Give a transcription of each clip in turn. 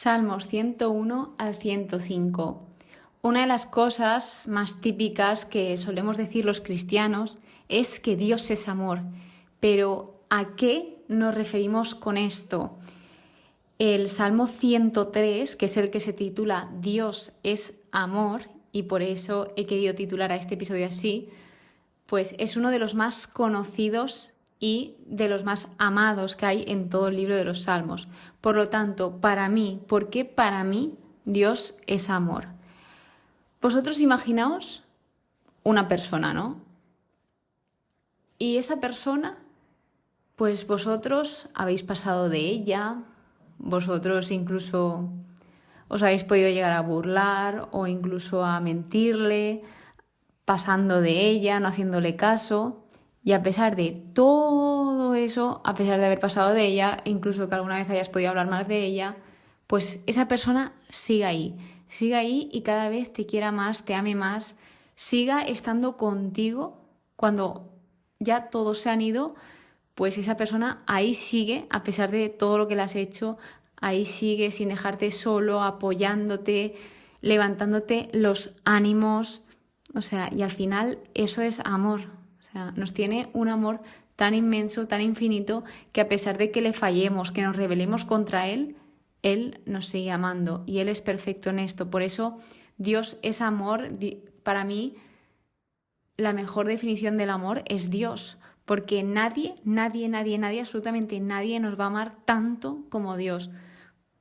Salmos 101 al 105. Una de las cosas más típicas que solemos decir los cristianos es que Dios es amor. Pero ¿a qué nos referimos con esto? El Salmo 103, que es el que se titula Dios es amor, y por eso he querido titular a este episodio así, pues es uno de los más conocidos y de los más amados que hay en todo el libro de los Salmos. Por lo tanto, ¿por qué para mí Dios es amor? Vosotros imaginaos una persona, ¿no? Y esa persona, pues vosotros habéis pasado de ella, vosotros incluso os habéis podido llegar a burlar o incluso a mentirle, pasando de ella, no haciéndole caso. Y a pesar de todo eso, a pesar de haber pasado de ella, incluso que alguna vez hayas podido hablar más de ella, pues esa persona sigue ahí y cada vez te quiera más, te ame más, siga estando contigo cuando ya todos se han ido, pues esa persona ahí sigue, a pesar de todo lo que le has hecho, ahí sigue sin dejarte solo, apoyándote, levantándote los ánimos, y al final eso es amor. Nos tiene un amor tan inmenso, tan infinito, que a pesar de que le fallemos, que nos rebelemos contra Él, Él nos sigue amando y Él es perfecto en esto. Por eso Dios es amor. Para mí, la mejor definición del amor es Dios, porque nadie, absolutamente nadie nos va a amar tanto como Dios.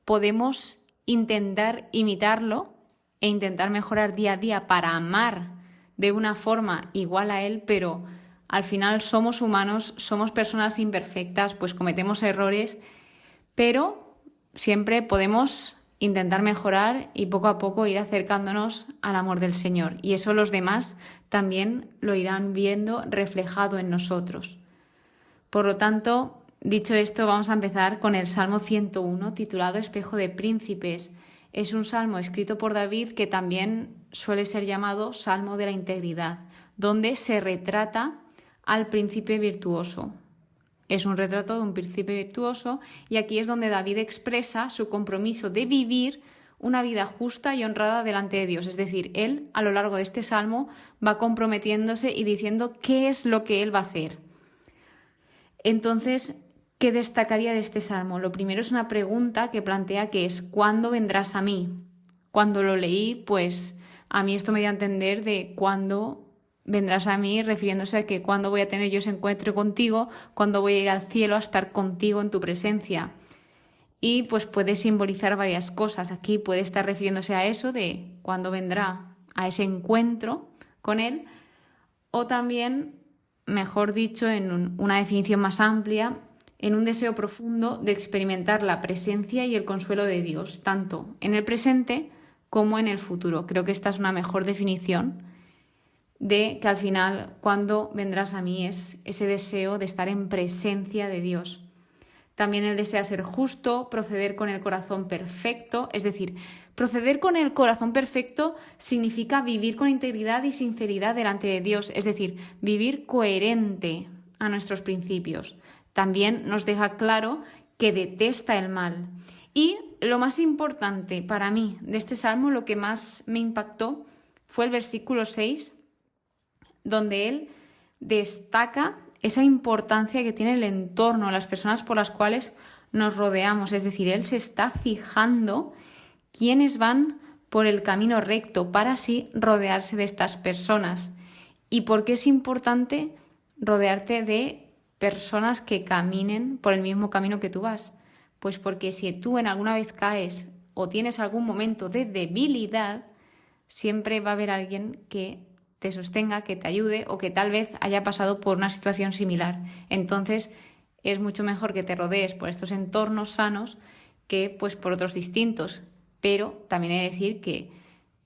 Podemos intentar imitarlo e intentar mejorar día a día para amar de una forma igual a Él, pero al final somos humanos, somos personas imperfectas, pues cometemos errores, pero siempre podemos intentar mejorar y poco a poco ir acercándonos al amor del Señor. Y eso los demás también lo irán viendo reflejado en nosotros. Por lo tanto, dicho esto, vamos a empezar con el Salmo 101, titulado Espejo de Príncipes. Es un salmo escrito por David que también suele ser llamado Salmo de la Integridad, donde se retrata al príncipe virtuoso. Es un retrato de un príncipe virtuoso y aquí es donde David expresa su compromiso de vivir una vida justa y honrada delante de Dios. Es decir, él a lo largo de este salmo va comprometiéndose y diciendo qué es lo que él va a hacer. Entonces, ¿qué destacaría de este salmo? Lo primero es una pregunta que plantea que es ¿cuándo vendrás a mí? Cuando lo leí, pues a mí esto me dio a entender de cuándo vendrás a mí, refiriéndose a que cuándo voy a tener yo ese encuentro contigo, cuándo voy a ir al cielo a estar contigo en tu presencia. Y pues puede simbolizar varias cosas. Aquí puede estar refiriéndose a eso de cuándo vendrá a ese encuentro con él, o también, mejor dicho, en una definición más amplia, en un deseo profundo de experimentar la presencia y el consuelo de Dios, tanto en el presente como en el futuro. Creo que esta es una mejor definición de que al final, cuando vendrás a mí, es ese deseo de estar en presencia de Dios. También él desea ser justo, proceder con el corazón perfecto, es decir, proceder con el corazón perfecto significa vivir con integridad y sinceridad delante de Dios, es decir, vivir coherente a nuestros principios. También nos deja claro que detesta el mal. Y lo más importante para mí de este salmo, lo que más me impactó, fue el versículo 6, donde él destaca esa importancia que tiene el entorno, las personas por las cuales nos rodeamos. Es decir, él se está fijando quiénes van por el camino recto para así rodearse de estas personas. ¿Y por qué es importante rodearte de personas que caminen por el mismo camino que tú vas? Pues porque si tú en alguna vez caes o tienes algún momento de debilidad, siempre va a haber alguien que te sostenga, que te ayude o que tal vez haya pasado por una situación similar. Entonces es mucho mejor que te rodees por estos entornos sanos que pues por otros distintos. Pero también he de decir que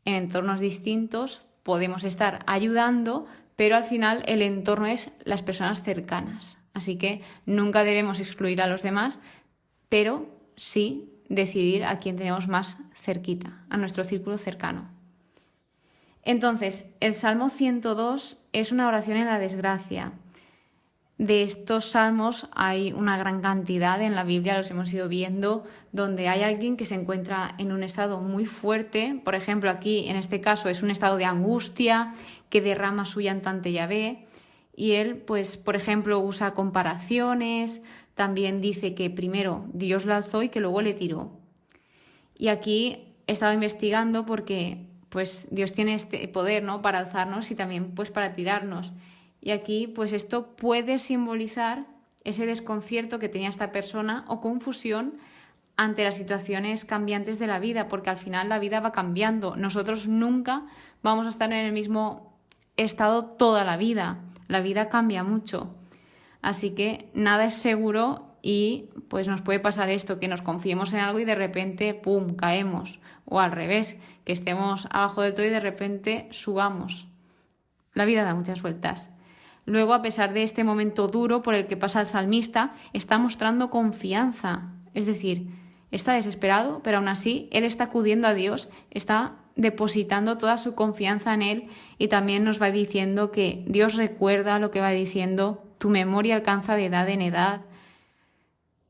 en entornos distintos podemos estar ayudando, pero al final el entorno es las personas cercanas. Así que nunca debemos excluir a los demás, pero sí decidir a quién tenemos más cerquita, a nuestro círculo cercano. Entonces, el Salmo 102 es una oración en la desgracia. de estos salmos hay una gran cantidad en la Biblia, los hemos ido viendo, donde hay alguien que se encuentra en un estado muy fuerte. Por ejemplo, aquí en este caso es un estado de angustia que derrama su llanto ante Yahvé. Y él, pues, por ejemplo, usa comparaciones, también dice que primero Dios lo alzó y que luego le tiró. Y aquí he estado investigando porque pues Dios tiene este poder, ¿no?, para alzarnos y también pues para tirarnos. Y aquí pues esto puede simbolizar ese desconcierto que tenía esta persona o confusión ante las situaciones cambiantes de la vida, porque al final la vida va cambiando. Nosotros nunca vamos a estar en el mismo estado toda la vida. La vida cambia mucho. Así que nada es seguro y pues nos puede pasar esto, que nos confiemos en algo y de repente, ¡pum!, caemos. O al revés, que estemos abajo del todo y de repente subamos. La vida da muchas vueltas. Luego, a pesar de este momento duro por el que pasa el salmista, está mostrando confianza. Es decir, está desesperado, pero aún así él está acudiendo a Dios, está depositando toda su confianza en Él y también nos va diciendo que Dios recuerda lo que va diciendo, tu memoria alcanza de edad en edad.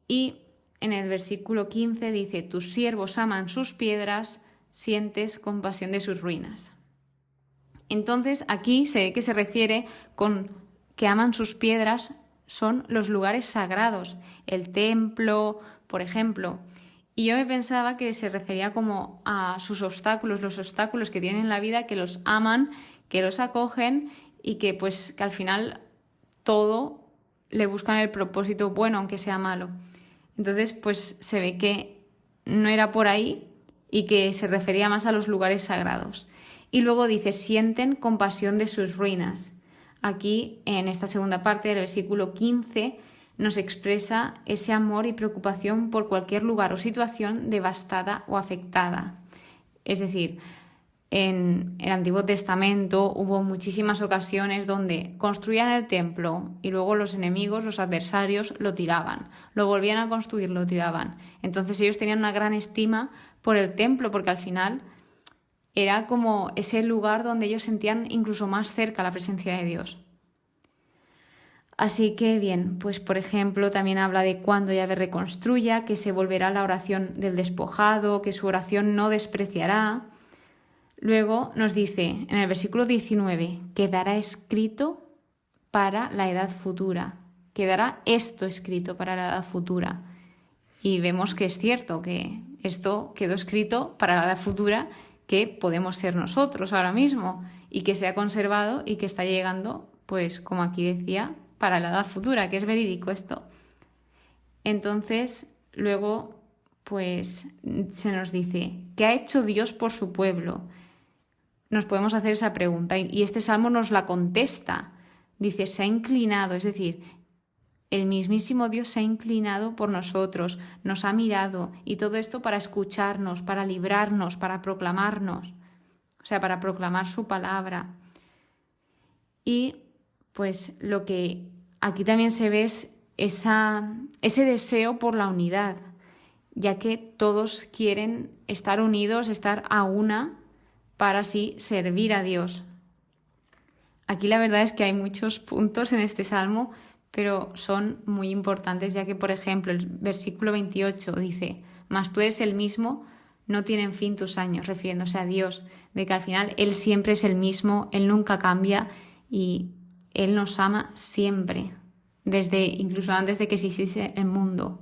Y en el versículo 15 dice, tus siervos aman sus piedras, sientes compasión de sus ruinas. Entonces aquí se ve que se refiere con que aman sus piedras, son los lugares sagrados, el templo, por ejemplo. Y yo me pensaba que se refería como a sus obstáculos, los obstáculos que tienen en la vida, que los aman, que los acogen y que pues que al final todo le buscan el propósito bueno, aunque sea malo. Entonces pues se ve que no era por ahí y que se refería más a los lugares sagrados. Y luego dice, sienten compasión de sus ruinas. Aquí, en esta segunda parte del versículo 15, nos expresa ese amor y preocupación por cualquier lugar o situación devastada o afectada. Es decir, en el Antiguo Testamento hubo muchísimas ocasiones donde construían el templo y luego los enemigos, los adversarios, lo tiraban. Lo volvían a construir, lo tiraban. Entonces ellos tenían una gran estima por el templo porque al final era como ese lugar donde ellos sentían incluso más cerca la presencia de Dios. Así que bien, pues por ejemplo también habla de cuando Yahvé reconstruya, que se volverá la oración del despojado, que su oración no despreciará. Luego nos dice en el versículo 19, quedará escrito para la edad futura. Quedará esto escrito para la edad futura. Y vemos que es cierto que esto quedó escrito para la edad futura, que podemos ser nosotros ahora mismo y que se ha conservado y que está llegando, pues como aquí decía, para la edad futura, que es verídico esto. Entonces, luego, pues se nos dice, ¿qué ha hecho Dios por su pueblo? Nos podemos hacer esa pregunta y este salmo nos la contesta. Dice, se ha inclinado, es decir, el mismísimo Dios se ha inclinado por nosotros, nos ha mirado y todo esto para escucharnos, para librarnos, para proclamarnos, o sea, para proclamar su palabra. Y pues lo que aquí también se ve es ese deseo por la unidad, ya que todos quieren estar unidos, estar a una para así servir a Dios. Aquí la verdad es que hay muchos puntos en este salmo, pero son muy importantes, ya que, por ejemplo, el versículo 28 dice, mas tú eres el mismo, no tienen fin tus años, refiriéndose a Dios, de que al final Él siempre es el mismo, Él nunca cambia y Él nos ama siempre, desde incluso antes de que existiese el mundo.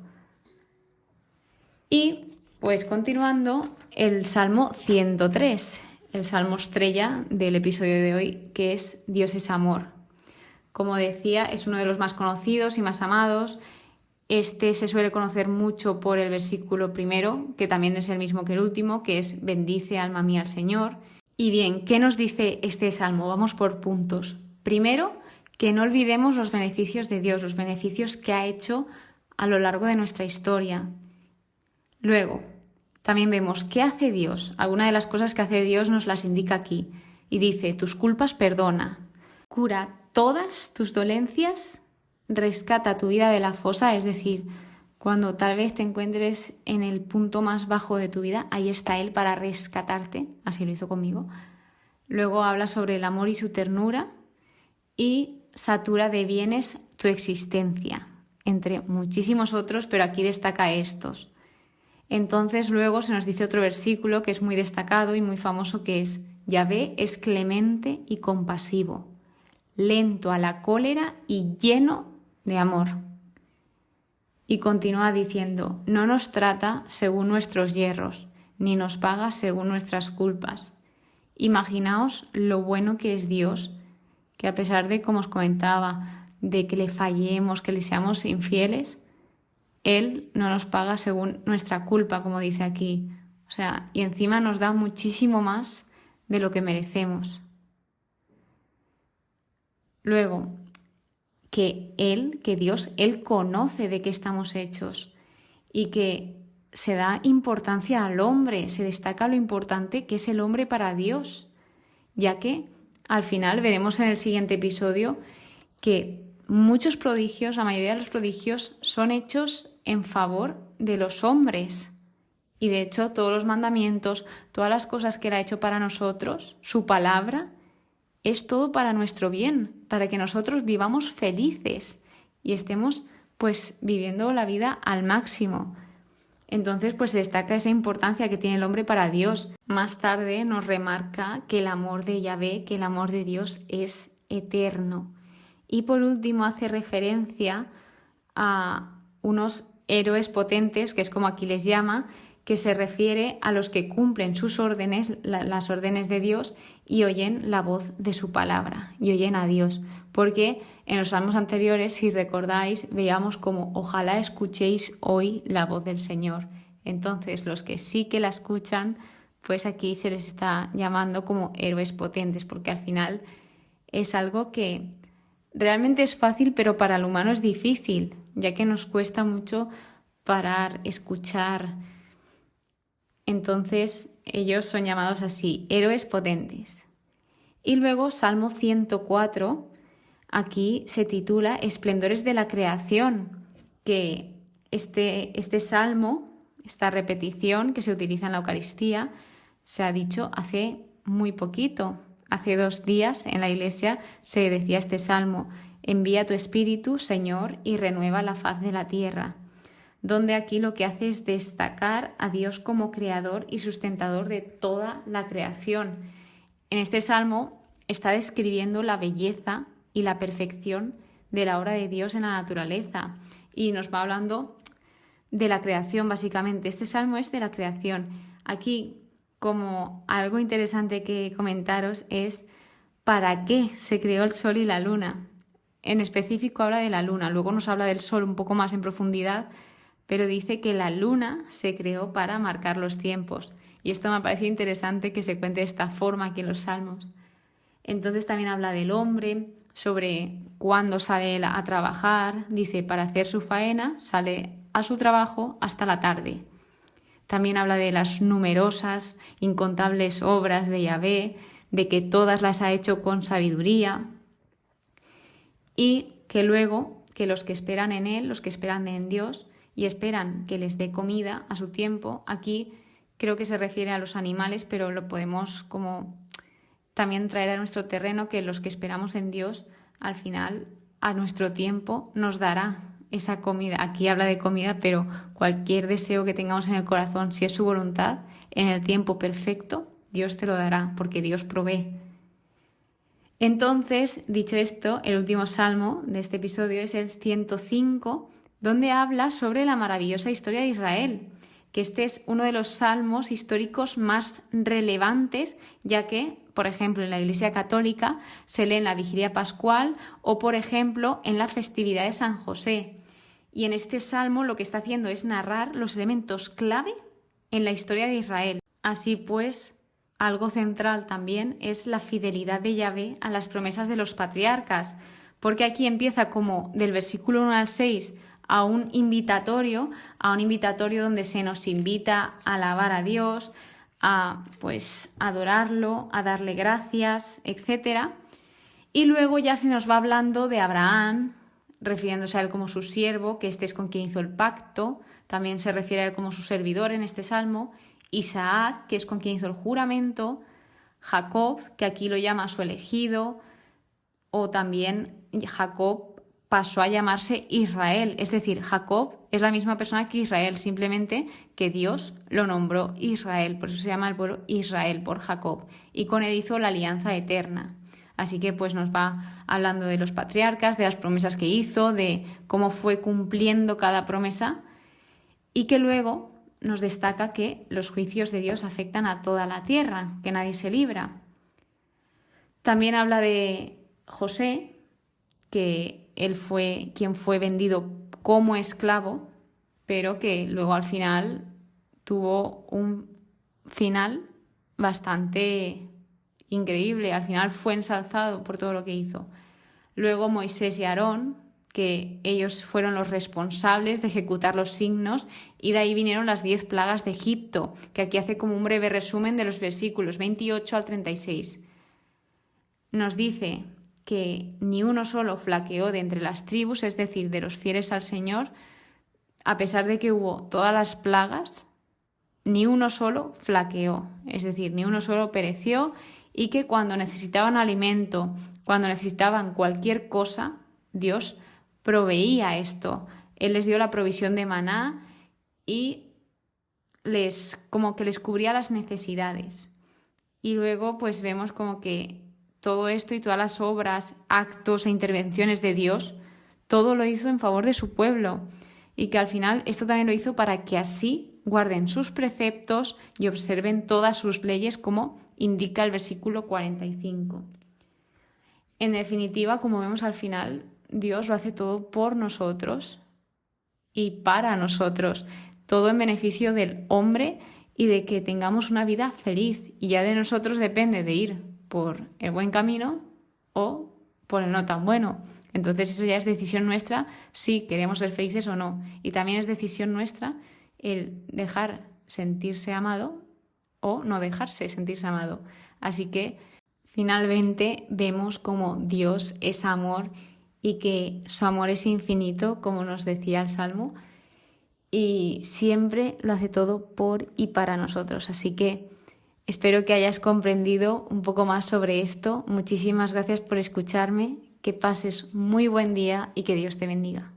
Y, pues continuando, el Salmo 103, el Salmo estrella del episodio de hoy, que es Dios es amor. Como decía, es uno de los más conocidos y más amados. Este se suele conocer mucho por el versículo primero, que también es el mismo que el último, que es bendice alma mía al Señor. Y bien, ¿qué nos dice este salmo? Vamos por puntos. Primero, que no olvidemos los beneficios de Dios, los beneficios que ha hecho a lo largo de nuestra historia. Luego, también vemos qué hace Dios. Alguna de las cosas que hace Dios nos las indica aquí. Y dice, tus culpas perdona, cura todas tus dolencias, rescata tu vida de la fosa, es decir, cuando tal vez te encuentres en el punto más bajo de tu vida, ahí está Él para rescatarte, así lo hizo conmigo. Luego habla sobre el amor y su ternura y satura de bienes tu existencia, entre muchísimos otros, pero aquí destaca estos. Entonces luego se nos dice otro versículo que es muy destacado y muy famoso, que es: Yahvé es clemente y compasivo, lento a la cólera y lleno de amor. Y continúa diciendo: no nos trata según nuestros yerros, ni nos paga según nuestras culpas. Imaginaos lo bueno que es Dios, que a pesar de, como os comentaba, de que le fallemos, que le seamos infieles, Él no nos paga según nuestra culpa, como dice aquí. O sea, y encima nos da muchísimo más de lo que merecemos. Luego, que Dios, Él conoce de qué estamos hechos y que se da importancia al hombre, se destaca lo importante que es el hombre para Dios, ya que al final veremos en el siguiente episodio que muchos prodigios, la mayoría de los prodigios, son hechos en favor de los hombres. Y de hecho todos los mandamientos, todas las cosas que Él ha hecho para nosotros, su palabra, es todo para nuestro bien, para que nosotros vivamos felices y estemos pues viviendo la vida al máximo. Entonces pues se destaca esa importancia que tiene el hombre para Dios. Más tarde nos remarca que el amor de Yahvé, que el amor de Dios es eterno. Y por último hace referencia a unos héroes potentes, que es como aquí les llama, que se refiere a los que cumplen sus órdenes, las órdenes de Dios, y oyen la voz de su palabra, y oyen a Dios. Porque en los salmos anteriores, si recordáis, veíamos como ojalá escuchéis hoy la voz del Señor. Entonces, los que sí que la escuchan, pues aquí se les está llamando como héroes potentes, porque al final es algo que realmente es fácil, pero para el humano es difícil, ya que nos cuesta mucho parar, escuchar. Entonces ellos son llamados así, héroes potentes. Y luego Salmo 104, aquí se titula Esplendores de la creación, que este salmo, esta repetición que se utiliza en la Eucaristía, se ha dicho hace muy poquito. Hace 2 días en la iglesia se decía este salmo: envía tu espíritu, Señor, y renueva la faz de la tierra. Donde aquí lo que hace es destacar a Dios como creador y sustentador de toda la creación. En este salmo está describiendo la belleza y la perfección de la obra de Dios en la naturaleza y nos va hablando de la creación básicamente. Este salmo es de la creación. Aquí, como algo interesante que comentaros, es ¿para qué se creó el sol y la luna? En específico habla de la luna, luego nos habla del sol un poco más en profundidad, pero dice que la luna se creó para marcar los tiempos. Y esto me parece interesante que se cuente de esta forma aquí en los Salmos. Entonces también habla del hombre, sobre cuándo sale a trabajar. Dice, para hacer su faena sale a su trabajo hasta la tarde. También habla de las numerosas, incontables obras de Yahvé, de que todas las ha hecho con sabiduría. Y que luego, que los que esperan en Él, los que esperan en Dios, y esperan que les dé comida a su tiempo. Aquí creo que se refiere a los animales, pero lo podemos como también traer a nuestro terreno, que los que esperamos en Dios, al final, a nuestro tiempo, nos dará esa comida. Aquí habla de comida, pero cualquier deseo que tengamos en el corazón, si es su voluntad, en el tiempo perfecto, Dios te lo dará, porque Dios provee. Entonces, dicho esto, el último salmo de este episodio es el 105, donde habla sobre la maravillosa historia de Israel, que este es uno de los salmos históricos más relevantes, ya que, por ejemplo, en la Iglesia Católica se lee en la Vigilia Pascual o, por ejemplo, en la festividad de San José. Y en este salmo lo que está haciendo es narrar los elementos clave en la historia de Israel. Así pues, algo central también es la fidelidad de Yahvé a las promesas de los patriarcas, porque aquí empieza como del versículo 1 al 6 a un invitatorio donde se nos invita a alabar a Dios, a adorarlo, a darle gracias, etc. Y luego ya se nos va hablando de Abraham, refiriéndose a él como su siervo, que este es con quien hizo el pacto, también se refiere a él como su servidor en este salmo, Isaac, que es con quien hizo el juramento, Jacob, que aquí lo llama su elegido, o también Jacob pasó a llamarse Israel, es decir, Jacob es la misma persona que Israel, simplemente que Dios lo nombró Israel, por eso se llama el pueblo Israel, por Jacob, y con él hizo la alianza eterna. Así que pues nos va hablando de los patriarcas, de las promesas que hizo, de cómo fue cumpliendo cada promesa, y que luego nos destaca que los juicios de Dios afectan a toda la tierra, que nadie se libra. También habla de José, que él fue quien fue vendido como esclavo, pero que luego al final tuvo un final bastante increíble. Al final fue ensalzado por todo lo que hizo. Luego Moisés y Aarón, que ellos fueron los responsables de ejecutar los signos, y de ahí vinieron las 10 plagas de Egipto, que aquí hace como un breve resumen de los versículos 28 al 36. Nos dice que ni uno solo flaqueó de entre las tribus, es decir, de los fieles al Señor, a pesar de que hubo todas las plagas, ni uno solo flaqueó, es decir, ni uno solo pereció, y que cuando necesitaban alimento, cuando necesitaban cualquier cosa, Dios proveía esto. Él les dio la provisión de maná y como que les cubría las necesidades. Y luego pues vemos como que todo esto y todas las obras, actos e intervenciones de Dios, todo lo hizo en favor de su pueblo, y que al final esto también lo hizo para que así guarden sus preceptos y observen todas sus leyes, como indica el versículo 45. En definitiva, como vemos al final, Dios lo hace todo por nosotros y para nosotros, todo en beneficio del hombre y de que tengamos una vida feliz, y ya de nosotros depende de ir por el buen camino o por el no tan bueno. Entonces eso ya es decisión nuestra si queremos ser felices o no. Y también es decisión nuestra el dejar sentirse amado o no dejarse sentirse amado. Así que finalmente vemos como Dios es amor y que su amor es infinito, como nos decía el Salmo, y siempre lo hace todo por y para nosotros. Así que espero que hayas comprendido un poco más sobre esto. Muchísimas gracias por escucharme, que pases muy buen día y que Dios te bendiga.